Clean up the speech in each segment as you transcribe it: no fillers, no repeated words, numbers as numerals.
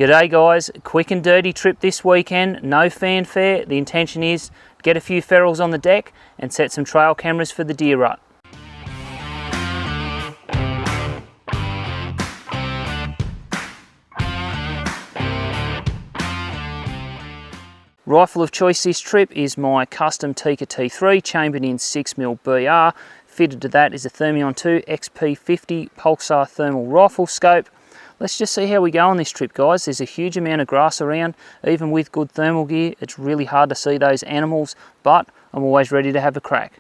G'day guys, quick and dirty trip this weekend, no fanfare. The intention is to get a few ferals on the deck and set some trail cameras for the deer rut. Rifle of choice this trip is my custom Tikka T3 chambered in 6mm BR. Fitted to that is a Thermion 2 XP50 Pulsar thermal rifle scope. Let's just see how we go on this trip, guys. There's a huge amount of grass around. Even with good thermal gear, it's really hard to see those animals, but I'm always ready to have a crack.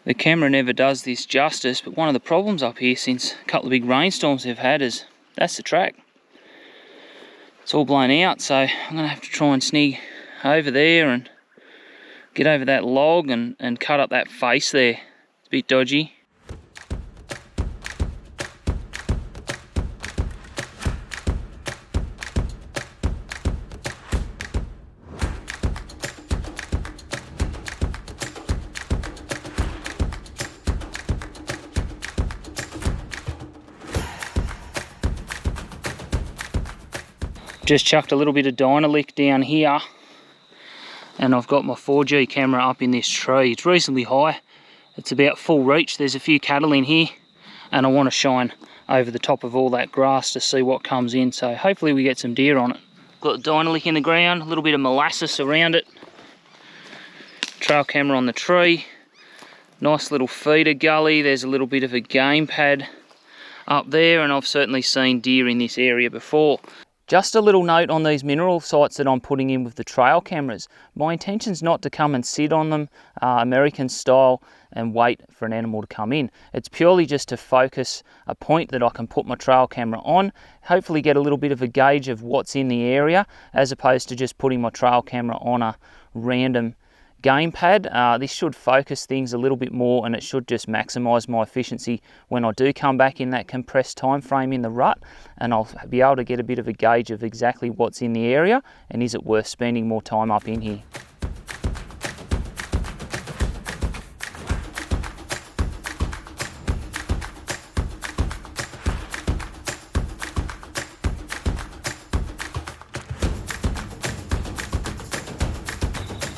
The camera never does this justice, but one of the problems up here since a couple of big rainstorms we've had is that's the track. It's all blown out, so I'm going to have to try and sneak over there and get over that log and cut up that face there. It's a bit dodgy. Just chucked a little bit of Dynalic down here, and I've got my 4G camera up in this tree. It's reasonably high, it's about full reach. There's a few cattle in here and I want to shine over the top of all that grass to see what comes in, so hopefully we get some deer on it. Got the Dynalic in the ground, a little bit of molasses around it, trail camera on the tree, nice little feeder gully. There's a little bit of a game pad up there, and I've certainly seen deer in this area before. Just a little note on these mineral sites that I'm putting in with the trail cameras. My intention's not to come and sit on them American style and wait for an animal to come in. It's purely just to focus a point that I can put my trail camera on, hopefully get a little bit of a gauge of what's in the area, as opposed to just putting my trail camera on a random game pad. This should focus things a little bit more, and it should just maximize my efficiency when I do come back in that compressed time frame in the rut, and I'll be able to get a bit of a gauge of exactly what's in the area and is it worth spending more time up in here.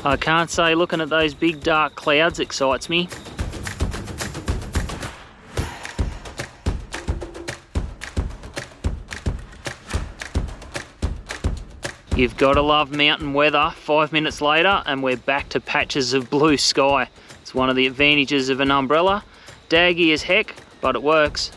I can't say looking at those big dark clouds excites me. You've got to love mountain weather. 5 minutes later and we're back to patches of blue sky. It's one of the advantages of an umbrella. Daggy as heck, but it works.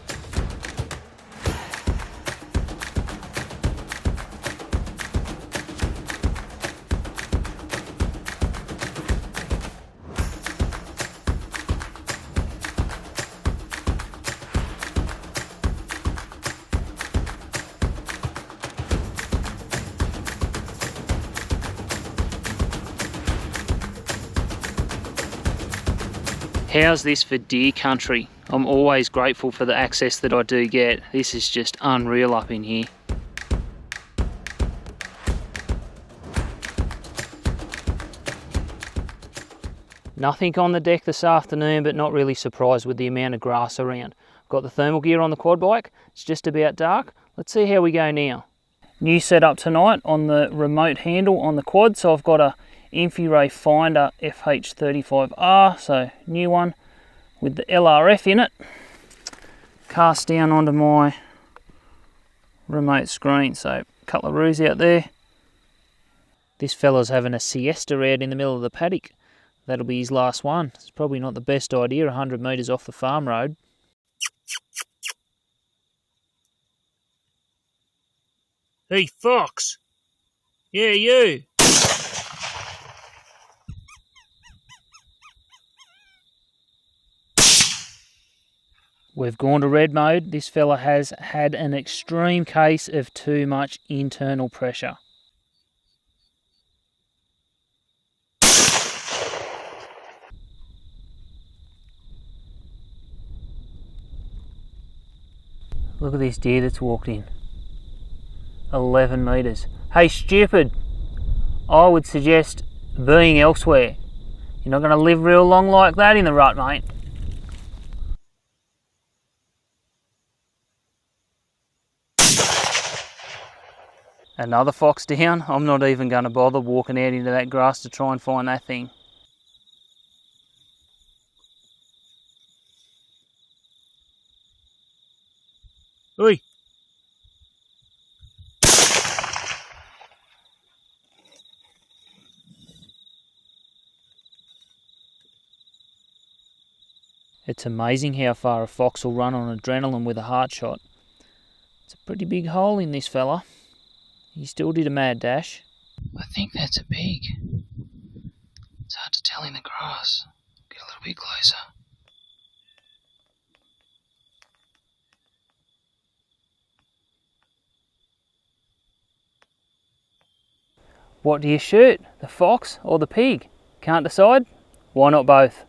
How's this for deer country? I'm always grateful for the access that I do get. This is just unreal up in here. Nothing on the deck this afternoon, but not really surprised with the amount of grass around. Got the thermal gear on the quad bike. It's just about dark. Let's see how we go now. New setup tonight on the remote handle on the quad. So I've got a InfiRay Finder FH35R, so new one with the LRF in it. Cast down onto my remote screen, so a couple of roos out there. This fella's having a siesta out in the middle of the paddock. That'll be his last one. It's probably not the best idea 100 metres off the farm road. Hey Fox! Yeah, you! We've gone to red mode. This fella has had an extreme case of too much internal pressure. Look at this deer that's walked in. 11 metres. Hey stupid, I would suggest being elsewhere. You're not going to live real long like that in the rut, mate. Another fox down. I'm not even going to bother walking out into that grass to try and find that thing. Oi! It's amazing how far a fox will run on adrenaline with a heart shot. It's a pretty big hole in this fella. He still did a mad dash. I think that's a pig. It's hard to tell in the grass. Get a little bit closer. What do you shoot? The fox or the pig? Can't decide? Why not both?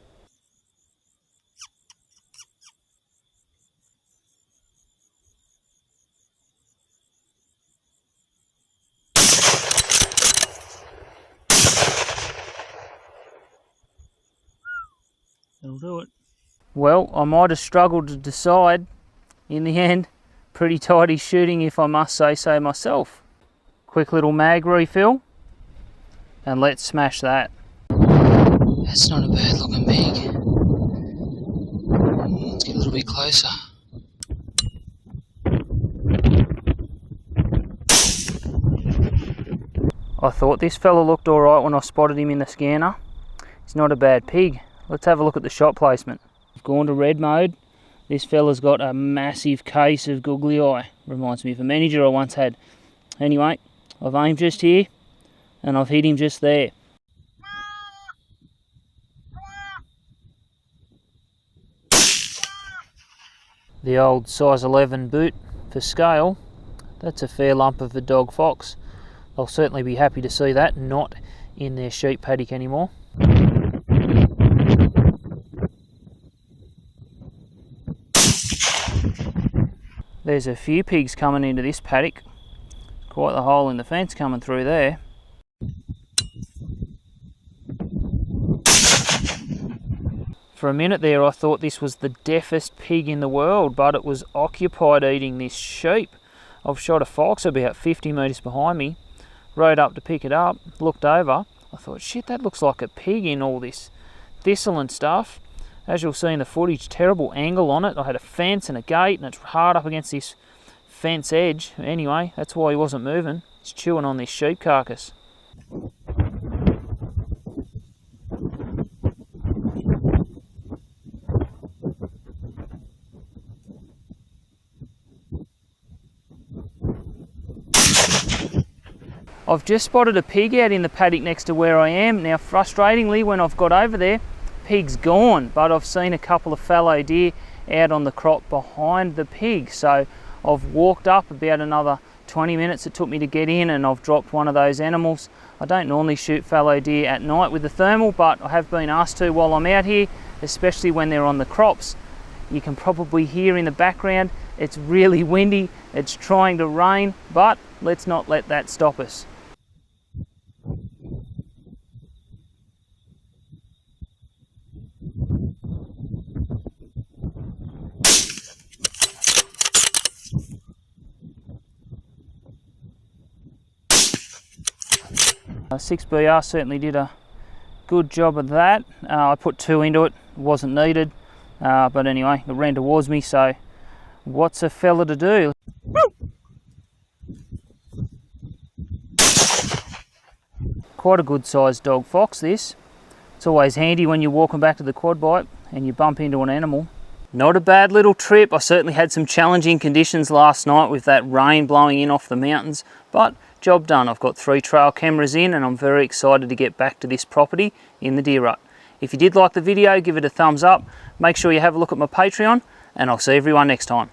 That'll do it. Well, I might have struggled to decide. In the end, pretty tidy shooting if I must say so myself. Quick little mag refill, and let's smash that. That's not a bad looking pig. Let's get a little bit closer. I thought this fella looked alright when I spotted him in the scanner. He's not a bad pig. Let's have a look at the shot placement. I've gone to red mode. This fella's got a massive case of googly eye. Reminds me of a manager I once had. Anyway, I've aimed just here and I've hit him just there. The old size 11 boot for scale. That's a fair lump of a dog fox. They'll certainly be happy to see that not in their sheep paddock anymore. There's a few pigs coming into this paddock. Quite the hole in the fence coming through there. For a minute there I thought this was the deafest pig in the world, but it was occupied eating this sheep. I've shot a fox about 50 metres behind me, rode up to pick it up, looked over. I thought, shit, that looks like a pig in all this thistle and stuff. As you'll see in the footage, terrible angle on it. I had a fence and a gate and it's hard up against this fence edge. Anyway, that's why he wasn't moving. He's chewing on this sheep carcass. I've just spotted a pig out in the paddock next to where I am. Now, frustratingly, when I've got over there, pig's gone, but I've seen a couple of fallow deer out on the crop behind the pig. So I've walked up about another 20 minutes it took me to get in, and I've dropped one of those animals. I don't normally shoot fallow deer at night with the thermal, but I have been asked to while I'm out here, especially when they're on the crops. You can probably hear in the background, it's really windy, it's trying to rain, but let's not let that stop us. A 6BR certainly did a good job of that. I put 2 into it, wasn't needed, but anyway, it ran towards me, so what's a fella to do? Quite a good sized dog fox this. It's always handy when you're walking back to the quad bike and you bump into an animal. Not a bad little trip. I certainly had some challenging conditions last night with that rain blowing in off the mountains, but job done. I've got 3 trail cameras in and I'm very excited to get back to this property in the deer rut. If you did like the video, give it a thumbs up. Make sure you have a look at my Patreon, and I'll see everyone next time.